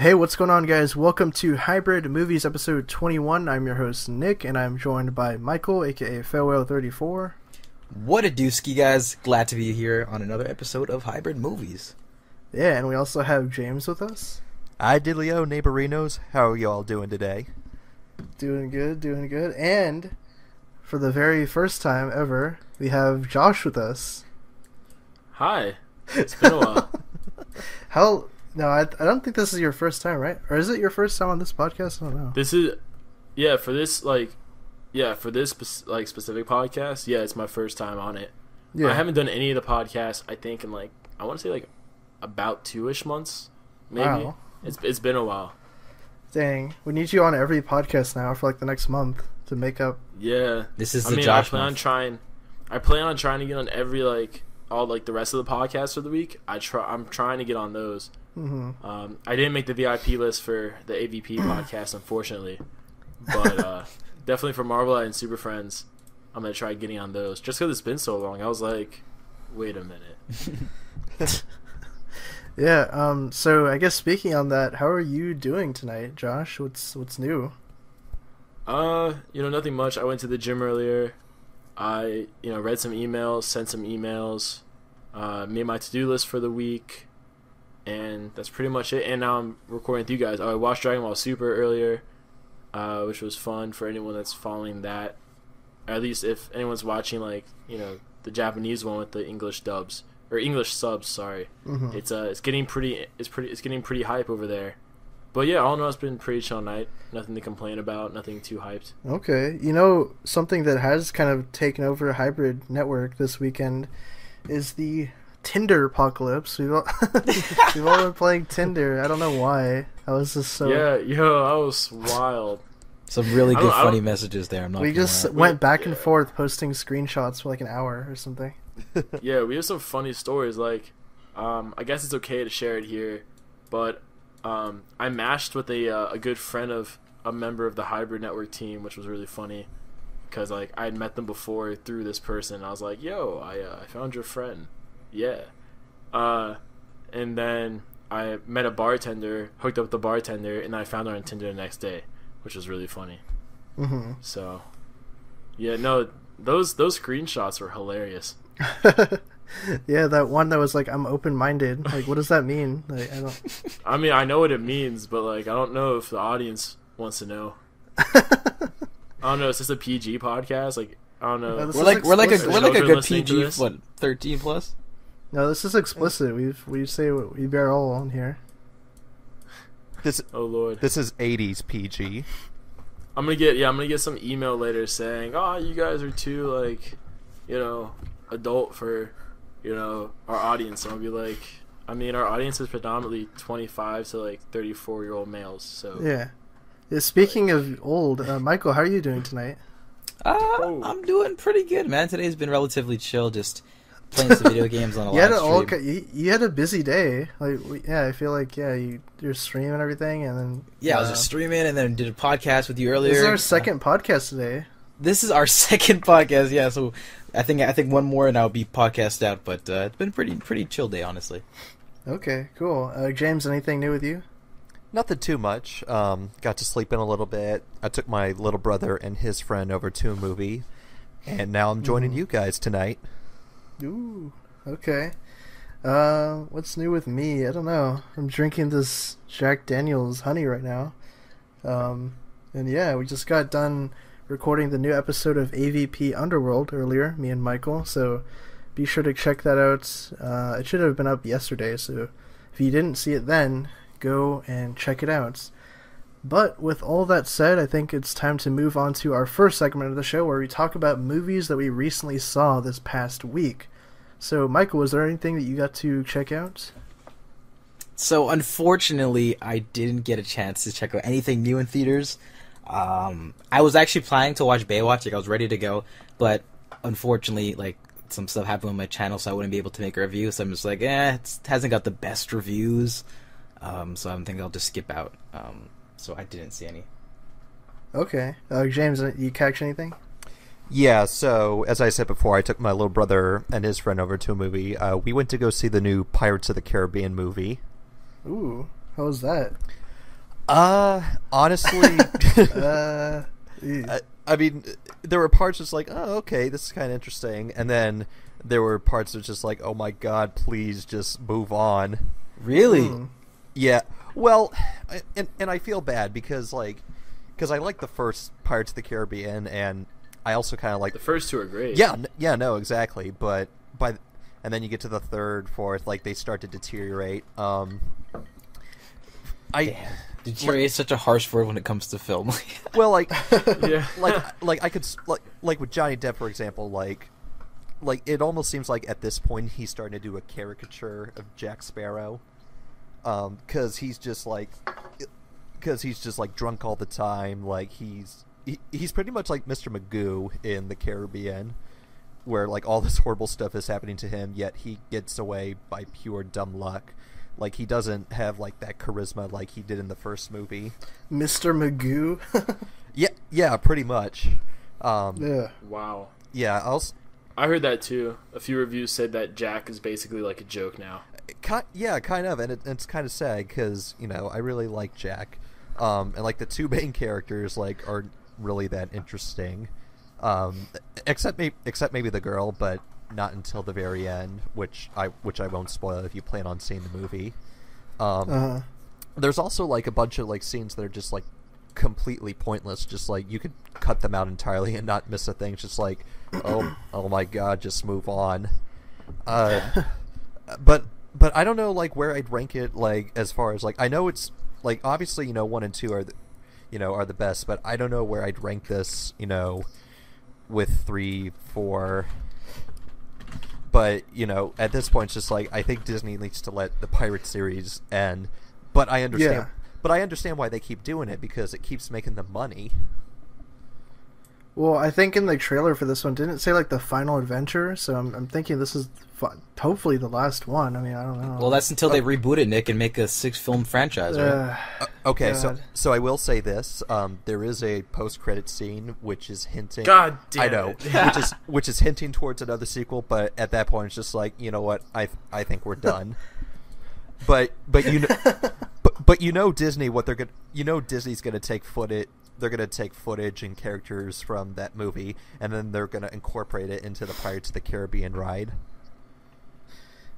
Hey, what's going on, guys? Welcome to Hybrid Movies episode 21. I'm your host, Nick, and I'm joined by Michael, aka Farewell34. What a dooski, guys. Glad to be here on another episode of Hybrid Movies. Yeah, and we also have James with us. Hi, Diddley-o, neighborinos. How are you all doing today? Doing good. And for the very first time ever, we have Josh with us. Hi. It's been a while. No, I don't think this is your first time, right? Or is it your first time on this podcast? I don't know. For this specific podcast, yeah, it's my first time on it. Yeah. I haven't done any of the podcasts, I think, in I want to say about 2-ish months, maybe. Wow. It's been a while. Dang, we need you on every podcast now for the next month to make up. Yeah. This is Josh month. I plan on trying to get on every all the rest of the podcasts for the week. I'm trying to get on those. Mm-hmm. I didn't make the VIP list for the AVP podcast, unfortunately, but definitely for Marvel and Super Friends, I'm gonna try getting on those. Just because it's been so long, I was like, wait a minute. Yeah. So I guess speaking on that, how are you doing tonight, Josh? What's new? Nothing much. I went to the gym earlier. I read some emails, sent some emails, made my to-do list for the week. And that's pretty much it. And now I'm recording with you guys. I watched Dragon Ball Super earlier, which was fun for anyone that's following that. Or at least if anyone's watching, the Japanese one with the English dubs or English subs. Sorry, mm-hmm. It's getting pretty hype over there. But yeah, all in all, it's been a pretty chill night. Nothing to complain about. Nothing too hyped. Okay, something that has kind of taken over Hybrid Network this weekend is the Tinder apocalypse. We've all been playing Tinder. I don't know why. I was just so... Yeah, that was wild. Some really good funny messages there. We just went back and forth posting screenshots for an hour or something. Yeah, we have some funny stories. I guess it's okay to share it here, but I matched with a good friend of a member of the Hybrid Network team, which was really funny because I had met them before through this person. I was like, yo, I found your friend. Yeah. And then I met a bartender, hooked up with the bartender, and I found her on Tinder the next day, which was really funny. Mm-hmm. So, yeah, no, those screenshots were hilarious. Yeah, that one that was I'm open-minded. What does that mean? I don't... I mean, I know what it means, but I don't know if the audience wants to know. I don't know. Is this a PG podcast? I don't know. No, we're like a good PG. What, 13 plus? No, this is explicit. We say what we bear all on here. Oh Lord, this is 80s PG. I'm gonna get some email later saying, "Oh, you guys are too adult for our audience." And I'll be like, I mean, our audience is predominantly 25 to 34-year-old males. So yeah. Speaking of old, Michael, how are you doing tonight? I'm doing pretty good, man. Today's been relatively chill. Just playing some video games on a live stream. You had a busy day. I feel you're streaming and everything, and then I was just streaming and then did a podcast with you earlier. This is our second podcast today. This is our second podcast, yeah. So I think one more and I'll be podcast out. But it's been pretty chill day, honestly. Okay, cool. James, anything new with you? Nothing too much. Got to sleep in a little bit. I took my little brother and his friend over to a movie, and now I'm joining you guys tonight. Ooh, okay. What's new with me? I don't know. I'm drinking this Jack Daniel's honey right now. And yeah, we just got done recording the new episode of AVP Underworld earlier, me and Michael, so be sure to check that out. It should have been up yesterday, so if you didn't see it then, go and check it out. But with all that said, I think it's time to move on to our first segment of the show where we talk about movies that we recently saw this past week. So, Michael, was there anything that you got to check out? So, unfortunately, I didn't get a chance to check out anything new in theaters. I was actually planning to watch Baywatch, I was ready to go, but unfortunately, some stuff happened on my channel, so I wouldn't be able to make a review, so I'm just it hasn't got the best reviews, so I'm thinking I'll just skip out. So I didn't see any. Okay. James, you catch anything? Yeah, so as I said before, I took my little brother and his friend over to a movie. We went to go see the new Pirates of the Caribbean movie. Ooh, how was that? Honestly, Yeah. I mean, there were parts just like, oh, okay, this is kind of interesting, and then there were parts that just like, oh my god, please just move on. Really? Yeah. Well, and I feel bad because I like the first Pirates of the Caribbean, and I also kind of like The first two are great. Yeah, no, exactly. But and then you get to the third, fourth, like they start to deteriorate. Deteriorate is such a harsh word when it comes to film. Well, like, Yeah. like I could like with Johnny Depp, for example, like it almost seems like at this point he's starting to do a caricature of Jack Sparrow, because he's just like drunk all the time. Like he's pretty much like Mr. Magoo in the Caribbean, where like all this horrible stuff is happening to him, yet he gets away by pure dumb luck. Like he doesn't have like that charisma like he did in the first movie. Mr. Magoo. Yeah, pretty much. Yeah. Wow. Yeah, I heard that too. A few reviews said that Jack is basically like a joke now. kind of, and it's kind of sad because I really like Jack, and like the two main characters like aren't really that interesting, except maybe the girl, but not until the very end, which I won't spoil if you plan on seeing the movie. There's also like a bunch of like scenes that are just like completely pointless, just like you could cut them out entirely and not miss a thing. It's just like, oh my god, just move on. But I don't know like where I'd rank it, like as far as like, I know it's like obviously 1 and 2 are are the best, but I don't know where I'd rank this with 3, 4. But at this point, it's just like I think Disney needs to let the Pirate series end. But I understand. Yeah. But I understand why they keep doing it, because it keeps making them money. Well, I think in the trailer for this one, didn't it say like the final adventure? So I'm thinking this is hopefully the last one. I mean, I don't know. Well, that's until they reboot it, Nick, and make a 6-film franchise, right? Okay, God. so I will say this: there is a post-credit scene which is hinting. God damn I know, it. which is hinting towards another sequel. But at that point, it's just like, you know what? I think we're done. But Disney, what they're gonna Disney's gonna take footage. They're gonna take footage and characters from that movie, and then they're gonna incorporate it into the Pirates of the Caribbean ride.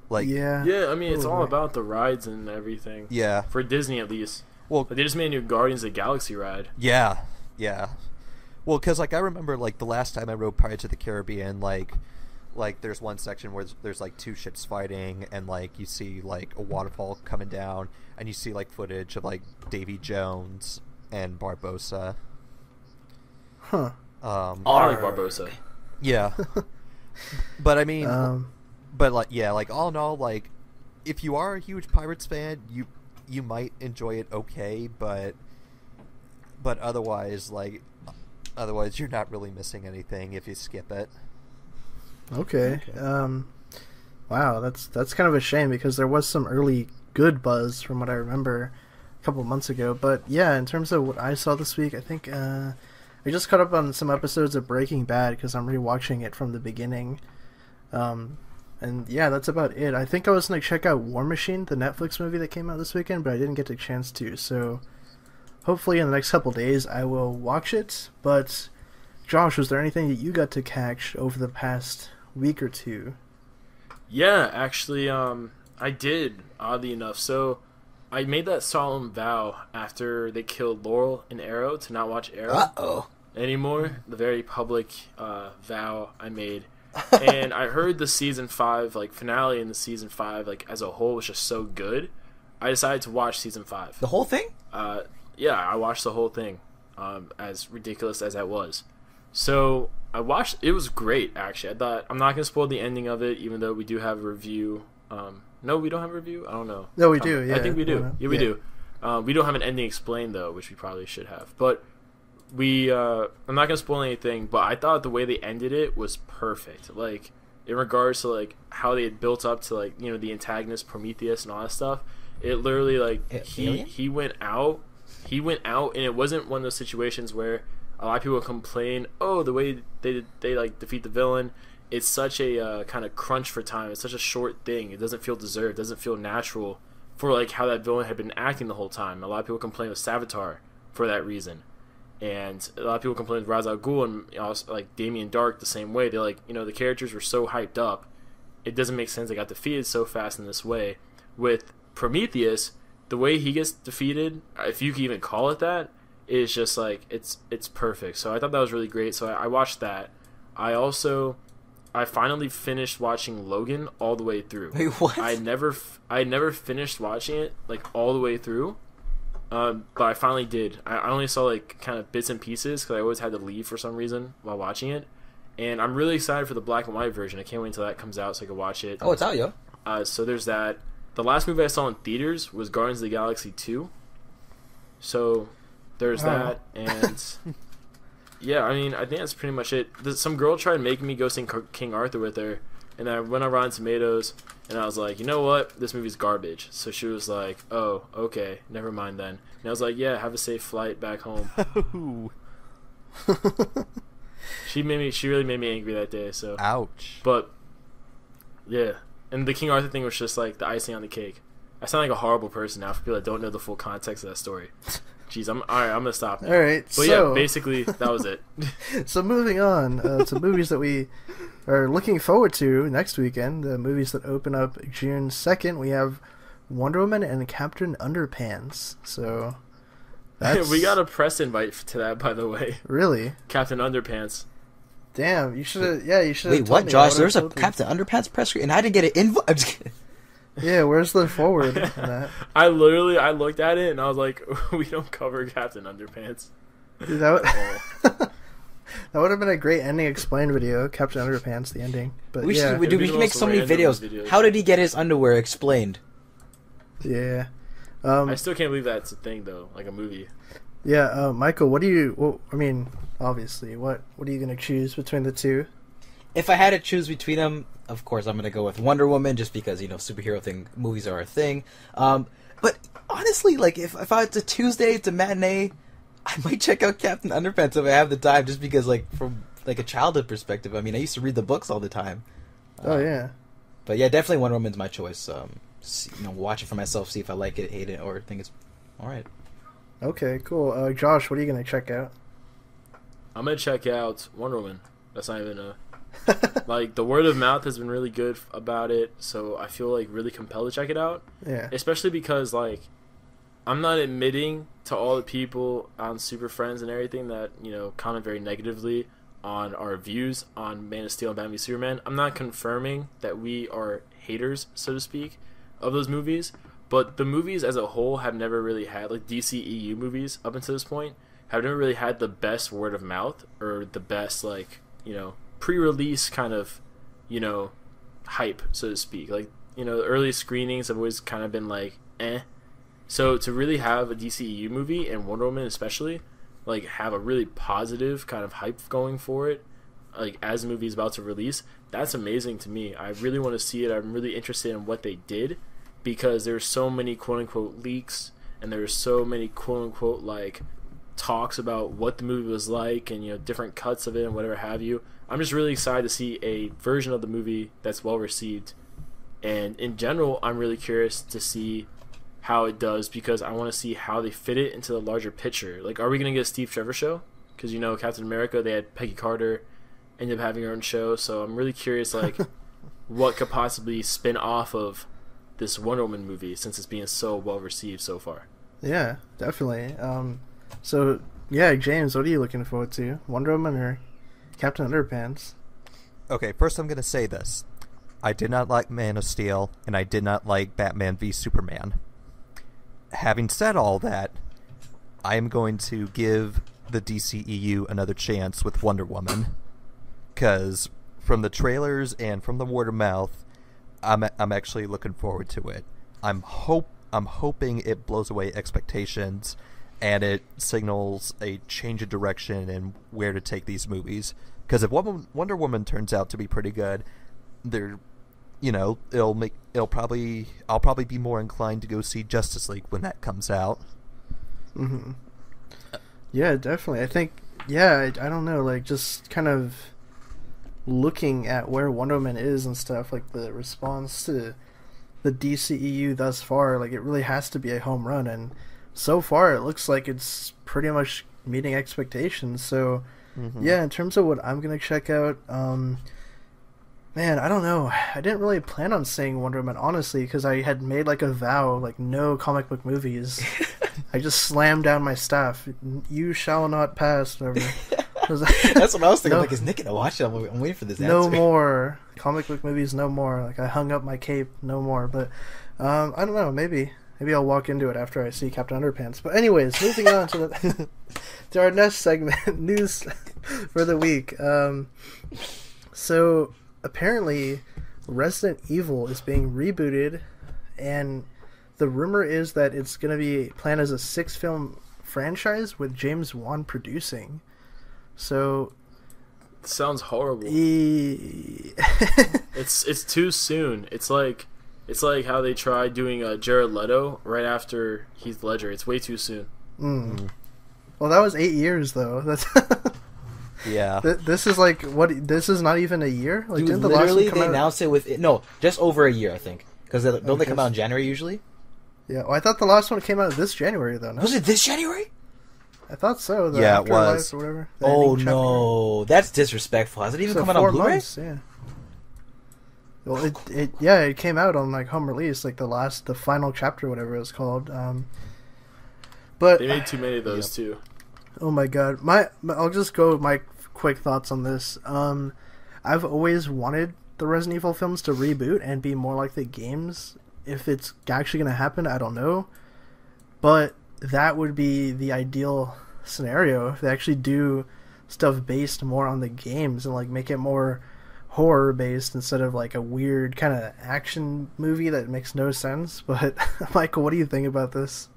Like, Yeah, I mean, it's all about the rides and everything. yeah, For Disney, at least. well, Like, they just made a new Guardians of the Galaxy ride. yeah. Well, because like I remember like the last time I rode Pirates of the Caribbean, like there's one section where there's like two ships fighting, and like you see like a waterfall coming down, and you see like footage of like Davy Jones and Barbossa. Huh. I like Barbossa. Yeah. But I mean, but like, yeah, like all in all, like if you are a huge Pirates fan, you might enjoy it okay, but otherwise you're not really missing anything if you skip it. Okay. Wow, that's kind of a shame, because there was some early good buzz from what I remember a couple months ago. But yeah, in terms of what I saw this week, I think I just caught up on some episodes of Breaking Bad because I'm rewatching it from the beginning. And yeah, that's about it. I think I was going to check out War Machine, the Netflix movie that came out this weekend, but I didn't get a chance to. So hopefully in the next couple days I will watch it. But Josh, was there anything that you got to catch over the past week or two? Yeah, actually, I did, oddly enough. So I made that solemn vow after they killed Laurel and Arrow to not watch Arrow anymore. The very public vow I made. And I heard the season 5 like finale in the season 5 like as a whole was just so good. I decided to watch season 5. The whole thing? Yeah, I watched the whole thing. As ridiculous as that was. So I watched. It was great, actually. I thought, I'm not gonna spoil the ending of it, even though we do have a review. No, we don't have a review. I don't know. No, we do. Yeah, I think we do. Yeah, we do. We don't have an ending explained though, which we probably should have. But I'm not gonna spoil anything. But I thought the way they ended it was perfect. Like in regards to like how they had built up to like the antagonist Prometheus and all that stuff. It literally like he went out. He went out, and it wasn't one of those situations where a lot of people complain, the way they like defeat the villain, it's such a kind of crunch for time. It's such a short thing. It doesn't feel deserved. It doesn't feel natural. for like how that villain had been acting the whole time. A lot of people complain with Savitar for that reason, and a lot of people complain with Ra's al Ghul and also like Damien Dark the same way. They're like, you know, the characters were so hyped up, it doesn't make sense they got defeated so fast in this way. With Prometheus, the way he gets defeated, if you can even call it that, is just like it's perfect. So I thought that was really great. So I watched that. I finally finished watching Logan all the way through. Wait, what? I never finished watching it like all the way through, but I finally did. I only saw like kind of bits and pieces because I always had to leave for some reason while watching it, and I'm really excited for the black and white version. I can't wait until that comes out so I can watch it. Oh, it's out, yo. So there's that. The last movie I saw in theaters was Guardians of the Galaxy 2. So there's that, and yeah, I mean, I think that's pretty much it. Some girl tried making me go see King Arthur with her, and I went on Rotten Tomatoes, and I was like, you know what? This movie's garbage. So she was like, oh, okay, never mind then. And I was like, yeah, have a safe flight back home. She really made me angry that day. So Ouch. But yeah, and the King Arthur thing was just like the icing on the cake. I sound like a horrible person now for people that don't know the full context of that story. Jeez, all right, I'm gonna stop now. All right, but yeah, basically that was it. So moving on to movies that we are looking forward to next weekend. The movies that open up June 2nd. We have Wonder Woman and Captain Underpants. So that's... we got a press invite to that, by the way. Really? Captain Underpants. Damn, you should have. Yeah, you should. Wait, what, Josh? There's a Captain Underpants press screen, and I didn't get an invite. I'm just kidding. Yeah, where's the forward in that? I looked at it and I was like, we don't cover Captain Underpants. Dude, that would have been a great ending explained video. Captain Underpants, the ending. But we yeah, can make so many videos. How did he get his underwear explained? Yeah. I still can't believe that's a thing though, like a movie. Yeah, Michael, what do you? Well, I mean, obviously, what are you gonna choose between the two? If I had to choose between them, of course, I'm going to go with Wonder Woman, just because, you know, superhero movies are a thing. But honestly, like, if it's a Tuesday, it's a matinee, I might check out Captain Underpants if I have the time, just because, like, from, like, a childhood perspective, I mean, I used to read the books all the time. Oh, yeah. But yeah, definitely Wonder Woman's my choice. Watch it for myself, see if I like it, hate it, or think it's alright. Okay, cool. Josh, what are you going to check out? I'm going to check out Wonder Woman. That's not even a... like, the word of mouth has been really good about it, so I feel like really compelled to check it out. Yeah. Especially because, like, I'm not admitting to all the people on Super Friends and everything that, you know, comment very negatively on our views on Man of Steel and Batman v Superman. I'm not confirming that we are haters, so to speak, of those movies, but the movies as a whole have never really had, like, DCEU movies up until this point, have never really had the best word of mouth or the best, like, you know, pre-release kind of, you know, hype, so to speak. Like, you know, the early screenings have always kind of been like, eh. So to really have a DCEU movie, and Wonder Woman especially, like, have a really positive kind of hype going for it, like, as the movie is about to release, that's amazing to me. I really want to see it. I'm really interested in what they did, because there's so many quote-unquote leaks, and there's so many quote-unquote, like, talks about what the movie was like, and, you know, different cuts of it and whatever have you. I'm just really excited to see a version of the movie that's well received, and in general, I'm really curious to see how it does, because I want to see how they fit it into the larger picture. Like, are we going to get a Steve Trevor show? Because, you know, Captain America, they had Peggy Carter ended up having her own show, so I'm really curious, like, what could possibly spin off of this Wonder Woman movie, since it's being so well received so far. Yeah, definitely. So, yeah, James, what are you looking forward to? Wonder Woman or Captain Underpants? Okay, first I'm going to say this. I did not like Man of Steel, and I did not like Batman v Superman. Having said all that, I am going to give the DCEU another chance with Wonder Woman, because from the trailers and from the word of mouth, I'm actually looking forward to it. I'm hoping it blows away expectations, and it signals a change of direction and where to take these movies. Because if Wonder Woman turns out to be pretty good, I'll probably be more inclined to go see Justice League when that comes out. Mm-hmm. Yeah, definitely. I think, I don't know, like, just kind of looking at where Wonder Woman is and stuff, like the response to the DCEU thus far. Like, it really has to be a home run, and so far it looks like it's pretty much meeting expectations. So yeah, in terms of what I'm gonna check out, man, I don't know. I didn't really plan on saying Wonder Woman, honestly, because I had made like a vow, like no comic book movies. I just slammed down my staff. You shall not pass. Whatever. That's what I was thinking. Like, is Nick gonna watch it? I'm waiting for this answer. No more comic book movies. No more. Like, I hung up my cape. No more. But I don't know. Maybe I'll walk into it after I see Captain Underpants. But anyways, moving on to the to our next segment, news for the week. So apparently, Resident Evil is being rebooted, and the rumor is that it's going to be planned as a 6-film franchise with James Wan producing. So, sounds horrible. It's too soon. It's like how they tried doing Jared Leto right after Heath Ledger. It's way too soon. Well, that was 8 years though. That's yeah. This is like what? This is not even a year. Like, Dude, didn't the literally, last one come they out? announced it with just over a year, I think. Because don't they come out in January usually? Yeah. Well, I thought the last one came out this January though. No? Was it this January? I thought so. Yeah, it was. Or whatever. Oh no, that's disrespectful. Has it even come out on Blu-ray? Months, yeah. Well, it came out on like home release, like the final chapter, whatever it was called. But they made too many of those too. Oh my god, I'll just go with my quick thoughts on this. I've always wanted the Resident Evil films to reboot and be more like the games. If it's actually going to happen, I don't know, but that would be the ideal scenario if they actually do stuff based more on the games and like make it more horror based instead of like a weird kind of action movie that makes no sense. But Michael, what do you think about this?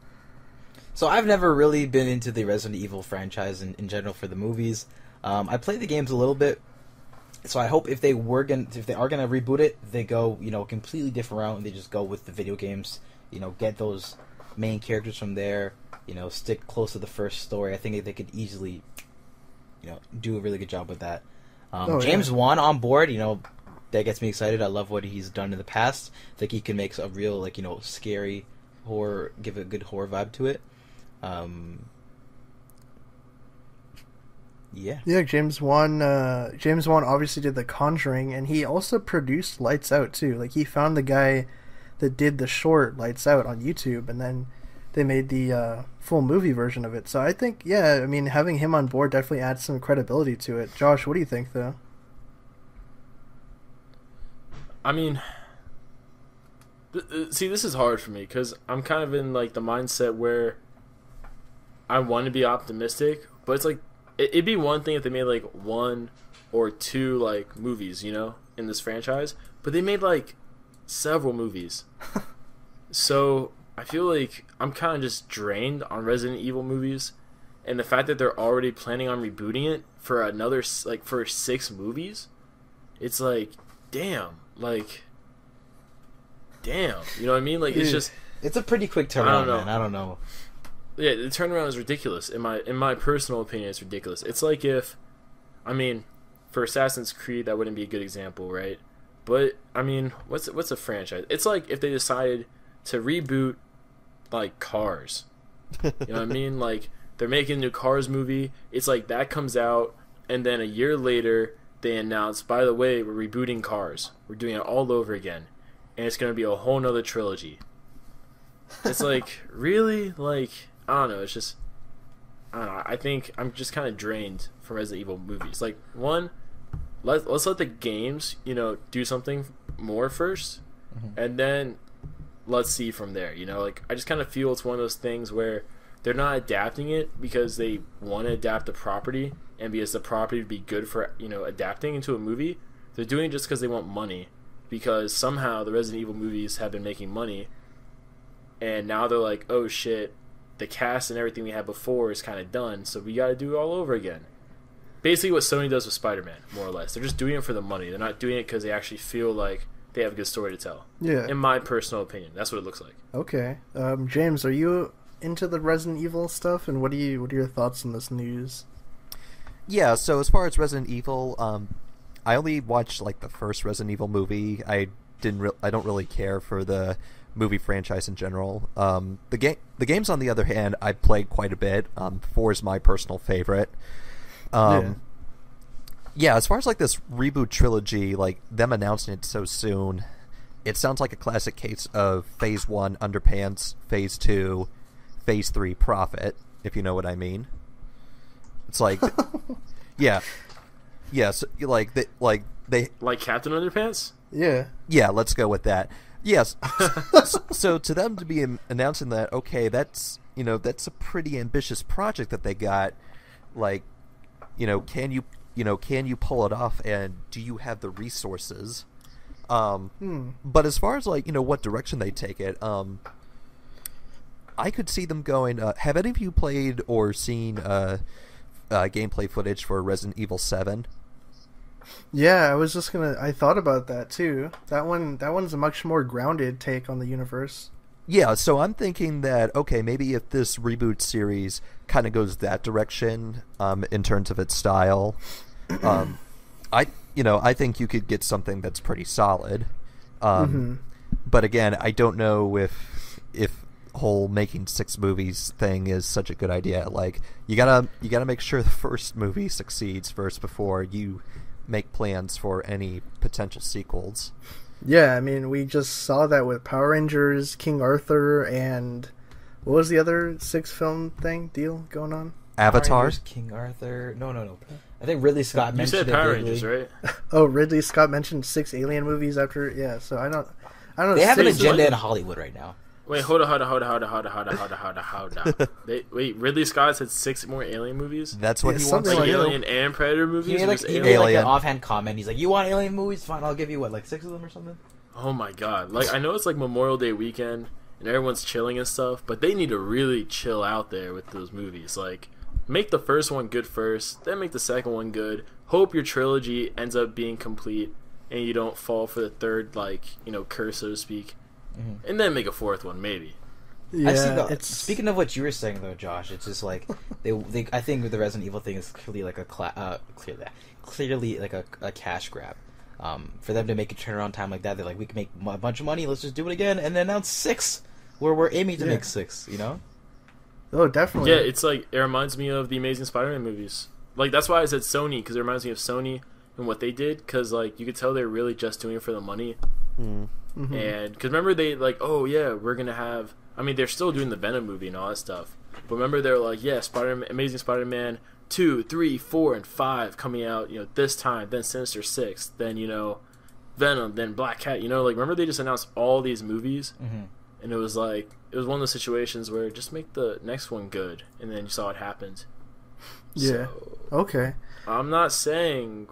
So I've never really been into the Resident Evil franchise in general for the movies. I played the games a little bit, so I hope if they are gonna reboot it, they go a completely different route and they just go with the video games. Get those main characters from there. Stick close to the first story. I think they could easily, do a really good job with that. James Wan on board, that gets me excited. I love what he's done in the past. I think he can make a real, scary horror, give a good horror vibe to it. Yeah, James Wan obviously did The Conjuring, and he also produced Lights Out too. Like, he found the guy that did the short Lights Out on YouTube, and then they made the full movie version of it. So I think, having him on board definitely adds some credibility to it. Josh, what do you think, though? I mean, see, this is hard for me because I'm kind of in like the mindset where I want to be optimistic, but it's like it'd be one thing if they made like 1 or 2 like movies, in this franchise, but they made like several movies. So I feel like I'm kind of just drained on Resident Evil movies, and the fact that they're already planning on rebooting it for another for 6 movies, it's like, damn, you know what I mean? Like, it's a pretty quick turnaround, man. I don't know. Yeah, the turnaround is ridiculous. In my personal opinion, it's ridiculous. It's like for Assassin's Creed, that wouldn't be a good example, right? But what's a franchise? It's like if they decided to reboot like Cars. You know what I mean? Like, they're making a new Cars movie. It's like that comes out, and then a year later they announce, by the way, we're rebooting Cars. We're doing it all over again, and it's gonna be a whole nother trilogy. It's like, really? Like, I don't know. It's just, I don't know. I think I'm just kind of drained from Resident Evil movies. Like, let's let the games, do something more first, and then let's see from there. Like, I just kind of feel it's one of those things where they're not adapting it because they want to adapt the property and because the property would be good for adapting into a movie. They're doing it just because they want money, because somehow the Resident Evil movies have been making money, and now they're like, oh shit, the cast and everything we had before is kind of done, so we got to do it all over again. Basically what Sony does with Spider-Man, more or less. They're just doing it for the money. They're not doing it because they actually feel like they have a good story to tell. Yeah. In my personal opinion, that's what it looks like. Okay. James, are you into the Resident Evil stuff, and what are your thoughts on this news? Yeah, so as far as Resident Evil, I only watched like the first Resident Evil movie. I I don't really care for the movie franchise in general. The games, on the other hand, I played quite a bit. 4 is my personal favorite. Yeah, as far as like this reboot trilogy, like them announcing it so soon, it sounds like a classic case of Phase 1 Underpants, Phase 2, Phase 3 Profit, if you know what I mean. It's like, yeah, so, like they like Captain Underpants. Yeah, let's go with that. Yes. So to them to be announcing that, okay, that's a pretty ambitious project that they got. Like, can you pull it off, and do you have the resources? But as far as like what direction they take it, I could see them going. Have any of you played or seen gameplay footage for Resident Evil 7? Yeah, I thought about that too. That one's a much more grounded take on the universe. Yeah, so I'm thinking that, okay, maybe if this reboot series kind of goes that direction, in terms of its style, I think you could get something that's pretty solid. But again, I don't know if whole making 6 movies thing is such a good idea. Like, you gotta make sure the first movie succeeds first before you make plans for any potential sequels. Yeah, I mean, we just saw that with Power Rangers, King Arthur, and what was the other 6 film deal going on? Avatar? Power Rangers, King Arthur. No. I think Ridley Scott mentioned You said Power Rangers, right? Oh, Ridley Scott mentioned 6 alien movies after. Yeah, so I don't know. They have an 6 agenda in Hollywood right now. Wait, hold on. Wait, Ridley Scott said 6 more Alien movies? That's what he wants. something Like like Alien and Predator movies? He or made just like Alien? an offhand comment. He's like, "You want alien movies? Fine, I'll give you like 6 of them or something." Oh my god. Like, I know it's like Memorial Day weekend and everyone's chilling and stuff, but they need to really chill out there with those movies. Like, make the first one good first, then make the second one good. Hope your trilogy ends up being complete and you don't fall for the third, curse, so to speak. And then make a 4th one, maybe. Yeah, speaking of what you were saying though, Josh, it's just like they I think the Resident Evil thing is clearly like clearly like a cash grab. For them to make a turnaround time like that, they're like, we can make a bunch of money. Let's just do it again and then announce 6. Where we're aiming to make 6. Oh, definitely. Yeah, it's like it reminds me of the Amazing Spider-Man movies. Like, that's why I said Sony, because it reminds me of Sony and what they did. Because like you could tell they're really just doing it for the money. And because remember they like, oh yeah, we're gonna have. I mean, they're still doing the Venom movie and all that stuff. But remember, they're like, yeah, Amazing Spider-Man 2, 3, 4, and 5 coming out, this time. Then Sinister 6. Then, Venom. Then Black Cat. Like, remember they just announced all these movies? And it was like, it was one of those situations where just make the next one good. And then you saw what happened. Yeah. So, okay. I'm not saying,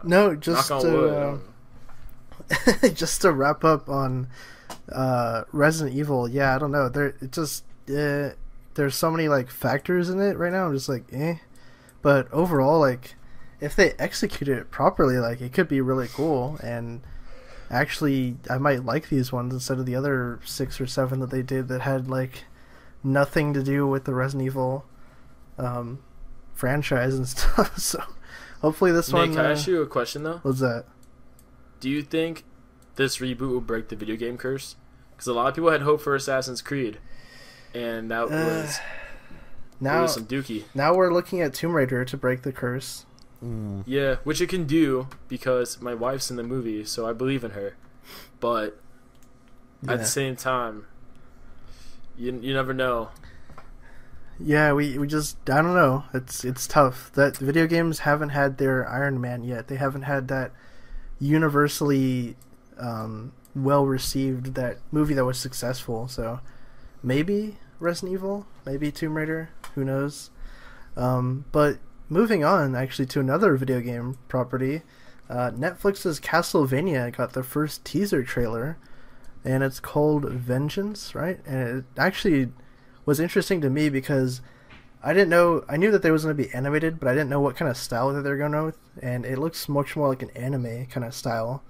No, just knock on wood. just to wrap up on Resident Evil. Yeah, I don't know. There's so many like factors in it right now. I'm just like, eh. But overall, like, if they execute it properly, like, it could be really cool. And actually, I might like these ones instead of the other 6 or 7 that they did that had like nothing to do with the Resident Evil franchise and stuff. So hopefully this one. Can I ask you a question though? What's that? Do you think this reboot will break the video game curse? Because a lot of people had hope for Assassin's Creed, and that was some dookie. Now we're looking at Tomb Raider to break the curse. Yeah, which it can do because my wife's in the movie, so I believe in her. But at the same time, you never know. Yeah, we just, I don't know. It's tough. That video games haven't had their Iron Man yet. They haven't had that universally well received, that movie that was successful. So maybe Resident Evil, maybe Tomb Raider, who knows. But moving on actually to another video game property, Netflix's Castlevania got the first teaser trailer, and it's called Vengeance, right? And it actually was interesting to me because I knew that they was going to be animated, but I didn't know what kind of style that they're going to go with, and it looks much more like an anime kind of style.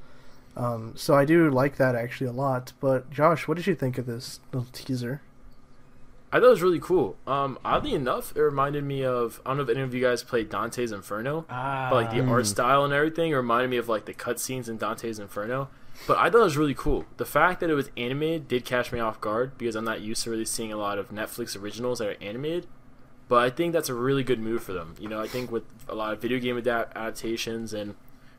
So I do like that actually a lot. But Josh, what did you think of this little teaser? I thought it was really cool. Oddly enough, it reminded me of, I don't know if any of you guys played Dante's Inferno, but like the art style and everything, it reminded me of like the cutscenes in Dante's Inferno. But I thought it was really cool. The fact that it was animated did catch me off guard because I'm not used to really seeing a lot of Netflix originals that are animated. But I think that's a really good move for them. You know, I think with a lot of video game adaptations and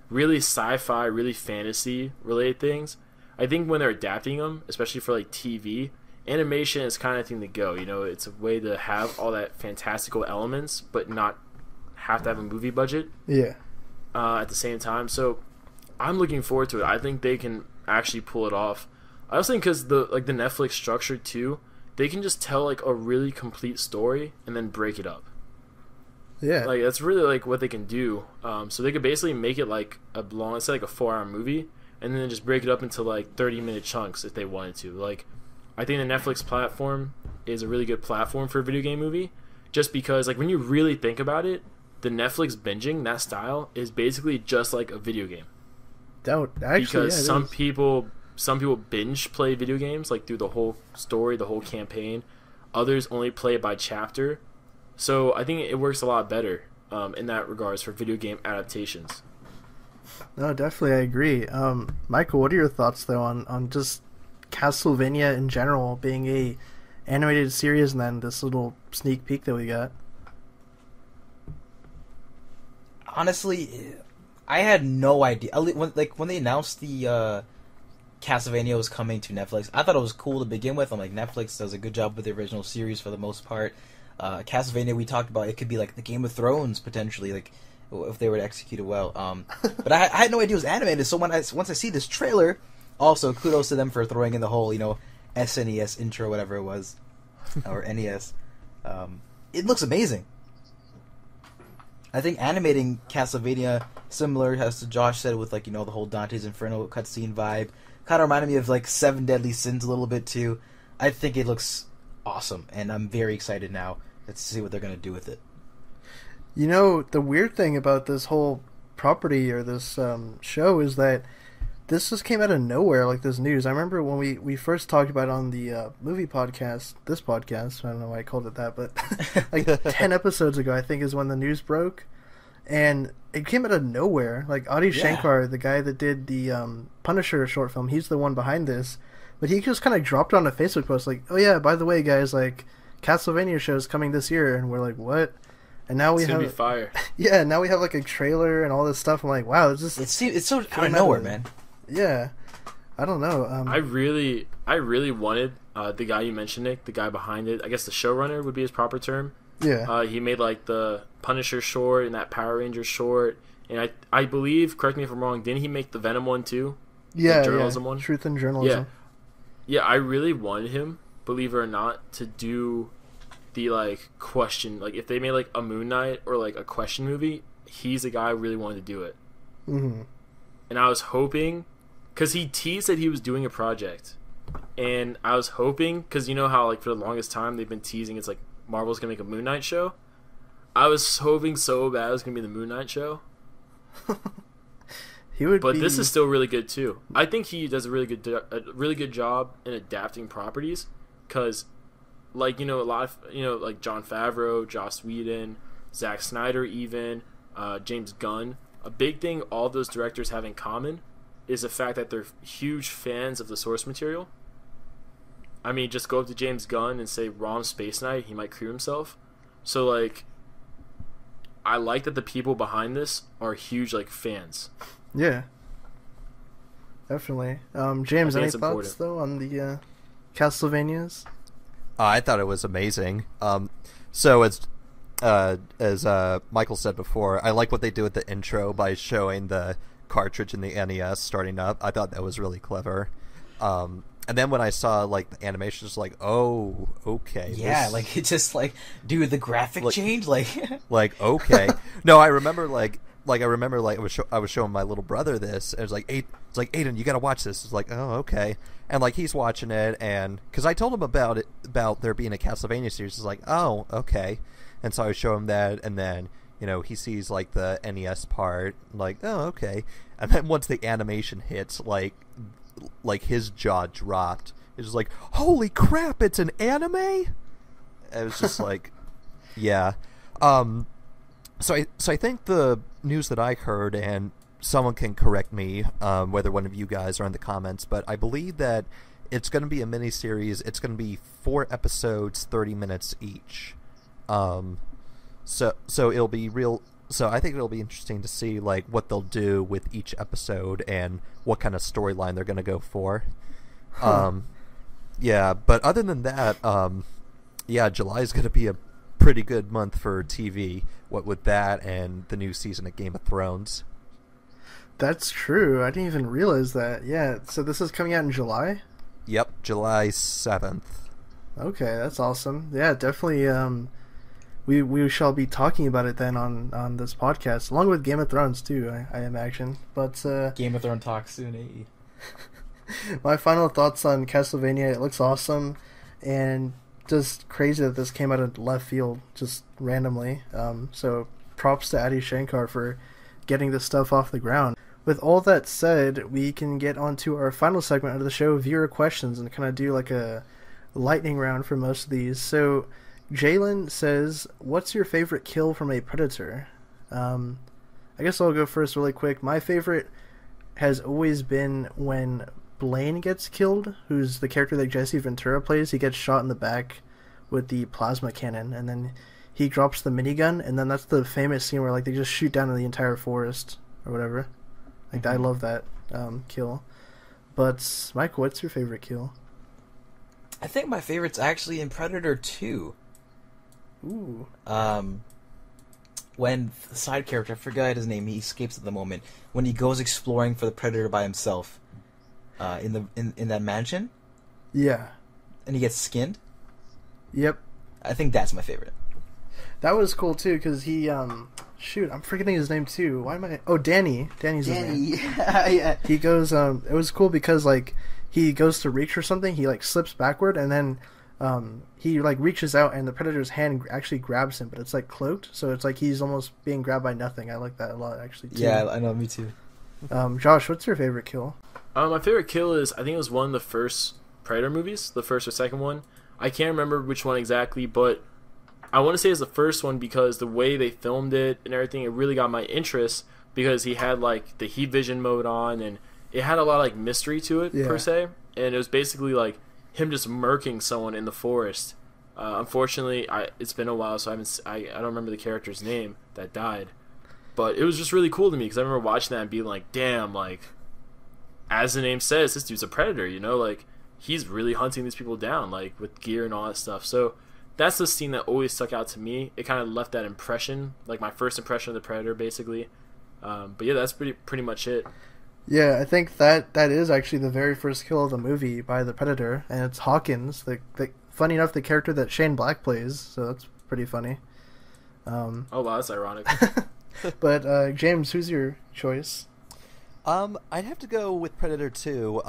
really sci-fi, really fantasy related things, I think when they're adapting them, especially for like TV, animation is kind of thing to go. You know, it's a way to have all that fantastical elements, but not have to have a movie budget. Yeah. At the same time, so I'm looking forward to it. I think they can actually pull it off. I also think because the Netflix structure too, they can just tell like a really complete story and then break it up. Yeah. Like that's really like what they can do. So they could basically make it like a long, let's say like a 4-hour movie, and then just break it up into like 30-minute chunks if they wanted to. Like, I think the Netflix platform is a really good platform for a video game movie, just because like when you really think about it, the Netflix binging, that style, is basically just like a video game. Because some people binge play video games like through the whole story, the whole campaign. Others only play it by chapter. So I think it works a lot better in that regards for video game adaptations. No, definitely, I agree. Michael, what are your thoughts though on just Castlevania in general being a animated series and then this little sneak peek that we got? Honestly, I had no idea. When they announced the Castlevania was coming to Netflix, I thought it was cool to begin with. I'm like, Netflix does a good job with the original series for the most part. Castlevania, we talked about, it could be like the Game of Thrones potentially, like if they were to execute it well. But I had no idea it was animated. So once I see this trailer, also kudos to them for throwing in the whole SNES intro, whatever it was, or NES. It looks amazing. I think animating Castlevania, similar as to Josh said, with the whole Dante's Inferno cutscene vibe, kind of reminded me of like Seven Deadly Sins a little bit too. I think it looks awesome, and I'm very excited now to see what they're gonna do with it. The weird thing about this whole property or this show is that this just came out of nowhere, like this news. I remember when we first talked about it on the movie podcast, this podcast, I don't know why I called it that, but like 10 episodes ago, I think, is when the news broke. And it came out of nowhere. Like, Adi Shankar, the guy that did the Punisher short film, he's the one behind this. But he just kind of dropped on a Facebook post, like, oh yeah, by the way, guys, like, Castlevania show's coming this year. And we're like, what? And now we it's have... gonna be fire. Yeah, now we have like a trailer and all this stuff. I'm like, wow, it's just... It's so out of nowhere, man. Yeah, I don't know. I really wanted the guy you mentioned, Nick, the guy behind it. I guess the showrunner would be his proper term. Yeah. He made like the Punisher short and that Power Rangers short, and I believe, correct me if I'm wrong, didn't he make the Venom one too? Yeah, the journalism one. Truth and Journalism. Yeah. I really wanted him, believe it or not, to do the question. Like if they made like a Moon Knight or like a question movie, he's the guy I really wanted to do it. Mm-hmm. And I was hoping, because he teased that he was doing a project, and I was hoping, because you know how like for the longest time they've been teasing it's like Marvel's gonna make a Moon Knight show. I was hoping so bad it was gonna be the Moon Knight show. But this is still really good too. I think he does a really good job in adapting properties, because a lot of like Jon Favreau, Joss Whedon, Zack Snyder, even James Gunn. A big thing all those directors have in common is the fact that they're huge fans of the source material. I mean, just go up to James Gunn and say ROM Space Knight, he might crew himself. So like, I like that the people behind this are huge fans. Yeah, definitely. James, any thoughts though on the Castlevanias? I thought it was amazing. So as Michael said before, I like what they do with the intro by showing the cartridge in the NES starting up. I thought that was really clever. And then when I saw the animation, just oh, okay. Yeah, it just dude, the graphic change, okay. No, I remember I was showing my little brother this, and it was Aiden, you gotta watch this. It's oh, okay. And he's watching it, and because I told him about there being a Castlevania series, he's oh, okay. And so I show him that, and then he sees the NES part, oh, okay. And then once the animation hits, his jaw dropped. It's just holy crap, it's an anime. It was just like, yeah. So I think the news that I heard, and someone can correct me, whether one of you guys are in the comments, but I believe that it's going to be a miniseries. It's going to be 4 episodes, 30 minutes each. So it'll be real. So I think it'll be interesting to see like what they'll do with each episode and what kind of storyline they're going to go for. Yeah, but other than that, yeah, July is going to be a pretty good month for TV. What with that and the new season of Game of Thrones. That's true. I didn't even realize that. Yeah, so this is coming out in July? Yep, July 7th. Okay, that's awesome. Yeah, definitely. We shall be talking about it then on this podcast, along with Game of Thrones too. I imagine. But Game of Thrones talk soon. Eh? My final thoughts on Castlevania. It looks awesome, and just crazy that this came out of left field, just randomly. So props to Adi Shankar for getting this stuff off the ground. With all that said, we can get on to our final segment of the show, viewer questions, and kind of do like a lightning round for most of these. So Jalen says, what's your favorite kill from a Predator? I guess I'll go first really quick. My favorite has always been when Blaine gets killed, who's the character that Jesse Ventura plays. He gets shot in the back with the plasma cannon, and then he drops the minigun, and then that's the famous scene where like they just shoot down the entire forest or whatever. Like I love that kill. But Michael, what's your favorite kill? I think my favorite's actually in Predator 2. Ooh. When the side character, I forgot his name, he escapes at the moment, when he goes exploring for the Predator by himself in that mansion. Yeah. And he gets skinned. Yep. I think that's my favorite. That was cool too, because he shoot, I'm forgetting his name too. Why am I? Oh, Danny. Danny's his name. Yeah. He goes. It was cool because like he goes to reach for something. He like slips backward, and then he like reaches out, and the Predator's hand actually grabs him, but it's like cloaked, so it's like he's almost being grabbed by nothing. I like that a lot, actually. Too. Yeah, I know. Me too. Josh, what's your favorite kill? My favorite kill is, I think it was one of the first Predator movies, the first or second one. I can't remember which one exactly, but I want to say it's the first one because the way they filmed it and everything, it really got my interest because he had like the heat vision mode on and it had a lot of like mystery to it per se, and it was basically like him just murking someone in the forest. Unfortunately, it's been a while, so I don't remember the character's name that died, but it was just really cool to me because I remember watching that and being like, damn, like as the name says, this dude's a predator, you know, like he's really hunting these people down, like with gear and all that stuff. So that's the scene that always stuck out to me. It kind of left that impression, like my first impression of the Predator, basically. But yeah, that's pretty much it. Yeah, I think that is actually the very first kill of the movie by the Predator, and it's Hawkins. The funny enough, the character that Shane Black plays, so that's pretty funny. Oh wow, that's ironic. But James, who's your choice? I'd have to go with Predator 2.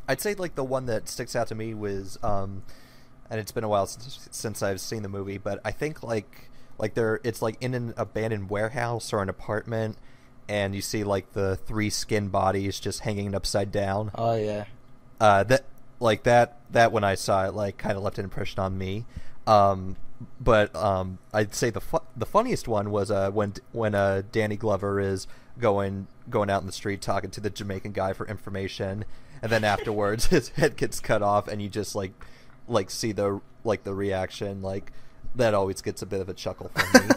I'd say like the one that sticks out to me was and it's been a while since I've seen the movie, but I think like it's like in an abandoned warehouse or an apartment, and you see like the 3 skin bodies just hanging upside down. Oh yeah. That when I saw it, like kind of left an impression on me. But I'd say the funniest one was when Danny Glover is going out in the street talking to the Jamaican guy for information, and then afterwards his head gets cut off, and you just like see the reaction, like that always gets a bit of a chuckle from me.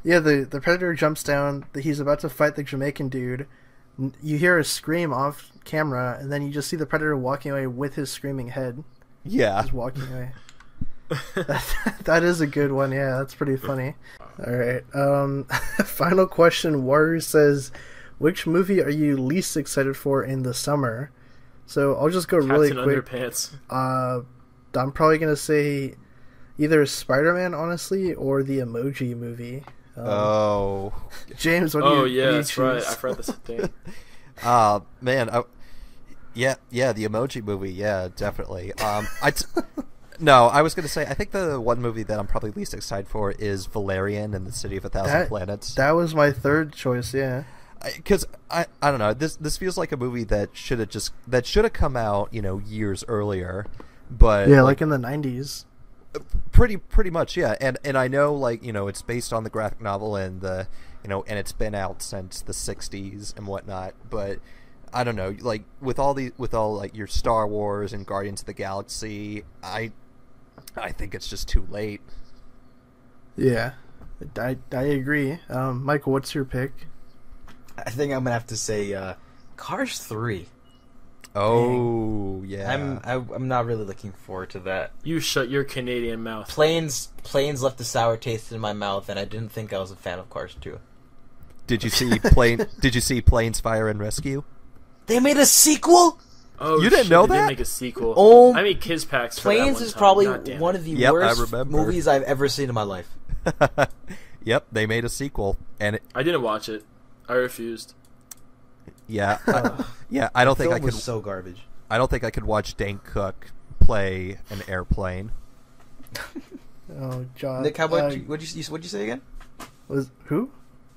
The Predator jumps down. He's about to fight the Jamaican dude. You hear a scream off camera, and then you just see the Predator walking away with his screaming head. Yeah, just walking away. That is a good one. Yeah, that's pretty funny. All right. Final question. Warrior says, which movie are you least excited for in the summer? So I'll just go really quick. Underpants. I'm probably gonna say either Spider-Man, honestly, or the Emoji Movie. James, what do you? Yeah, that's right. I forgot this thing. Man, the Emoji Movie. Yeah, definitely. No, I was gonna say I think the one movie that I'm probably least excited for is Valerian and the City of a Thousand Planets. That was my third choice. Yeah. Because I don't know, this feels like a movie that should have come out, years earlier, But Yeah, like in the 90s. pretty much, yeah. And I know, like, you know, it's based on the graphic novel and the, you know, and it's been out since the 60s and whatnot, but I don't know, like with all like your Star Wars and Guardians of the Galaxy, I think it's just too late. Yeah, I agree. Michael, what's your pick? I think I'm gonna have to say Cars 3. Oh, yeah. I'm not really looking forward to that. You shut your Canadian mouth. Planes left a sour taste in my mouth, and I didn't think I was a fan of Cars 2. Did you see Planes, Fire and Rescue? They made a sequel? Oh, you didn't shit, know they that? did make a sequel. Oh, I made kids packs for that Planes one is time. probably God damn one it. of the Yep, I worst remember. movies I've ever seen in my life. Yep, they made a sequel, and I didn't watch it. I refused. yeah, I don't think I Film could. was so garbage. I don't think I could watch Dane Cook play an airplane. Oh, John. Nick, how about you? What'd you say again? Was who?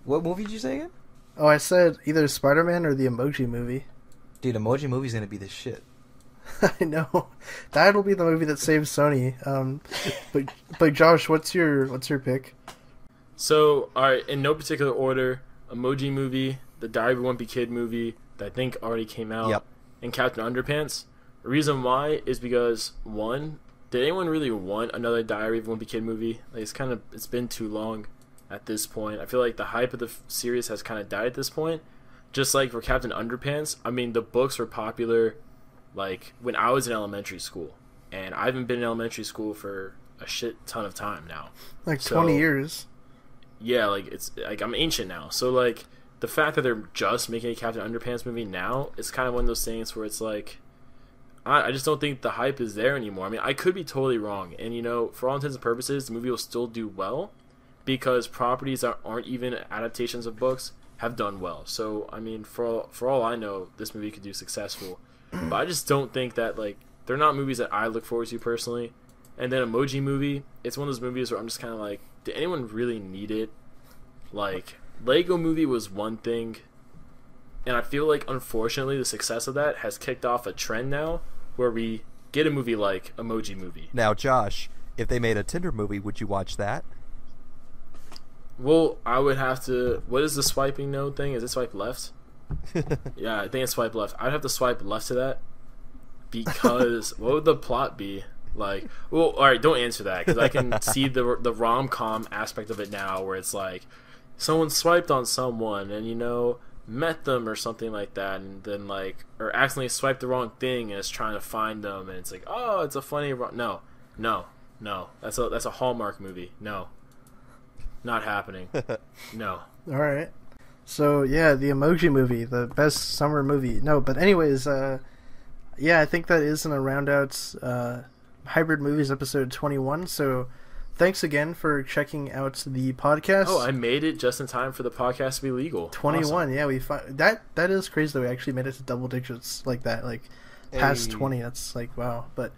What movie did you say again? Oh, I said either Spider-Man or the Emoji Movie. Dude, Emoji Movie's gonna be the shit. I know that'll be the movie that saves Sony. But Josh, what's your pick? So, alright, in no particular order, Emoji Movie, the Diary of a Wimpy Kid movie that I think already came out, Yep. and Captain Underpants. The reason why is because, one, did anyone really want another Diary of a Wimpy Kid movie? Like, it's been too long at this point. I feel like the hype of the series has kind of died at this point. Just like for Captain Underpants, I mean, the books were popular, like, when I was in elementary school. And I haven't been in elementary school for a shit ton of time now. Like So- 20 years. Yeah, like, it's like I'm ancient now. So, like, the fact that they're just making a Captain Underpants movie now is kind of one of those things where it's like, I just don't think the hype is there anymore. I mean, I could be totally wrong. And, you know, for all intents and purposes, the movie will still do well because properties that aren't even adaptations of books have done well. So, I mean, for all I know, this movie could do successful. But I just don't think that, like, they're not movies that I look forward to personally. And then Emoji Movie, it's one of those movies where I'm just kind of like, did anyone really need it? Like, Lego Movie was one thing, and I feel like, unfortunately, the success of that has kicked off a trend now where we get a movie like Emoji Movie. Now, Josh, if they made a Tinder movie, would you watch that? Well, I would have to... What is the swiping no thing? Is it swipe left? Yeah, I think it's swipe left. I'd have to swipe left to that because what would the plot be? Like, well, all right, don't answer that because I can see the rom-com aspect of it now where it's like someone swiped on someone and, you know, met them or something like that, and then, like, or accidentally swiped the wrong thing and is trying to find them, and it's like, oh, it's a funny... No. That's a Hallmark movie. No. Not happening. No. All right. So yeah, the Emoji Movie, the best summer movie. No, but anyways, yeah, I think that is gonna round out Hybrid Movies episode 21. So thanks again for checking out the podcast. Oh, I made it just in time for the podcast to be legal. 21. Awesome. Yeah, that is crazy that we actually made it to double digits like that, like past Hey. 20. That's like wow. But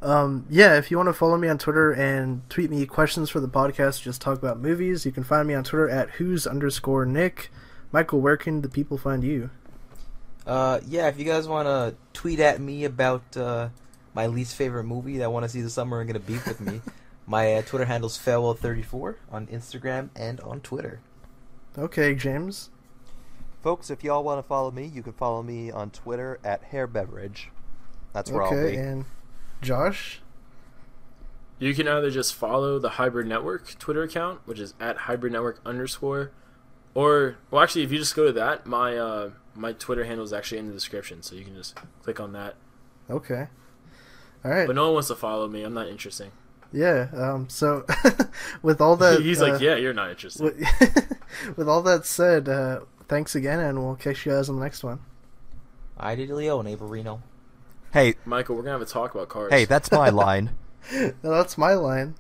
yeah, if you want to follow me on Twitter and tweet me questions for the podcast, just talk about movies, you can find me on Twitter at who's_Nick. Michael, where can the people find you? Yeah, if you guys want to tweet at me about my least favorite movie that want to see this summer and get a beef with me, my Twitter handle's Farewell34 on Instagram and on Twitter. Okay, James. Folks, if y'all want to follow me, you can follow me on Twitter at Hair Beverage. That's where I'll Okay, be. and Josh? You can either just follow the Hybrid Network Twitter account, which is at Hybrid Network _, or, well, actually, if you just go to that, my Twitter handle is actually in the description, so you can just click on that. Okay. All right. But no one wants to follow me. I'm not interesting. Yeah. So, with all that, He's like, yeah, you're not interested. with all that said, thanks again, and we'll catch you guys on the next one. I did Leo and Averino. Hey, Michael, we're gonna have a talk about cars. hey, that's my line. No, that's my line.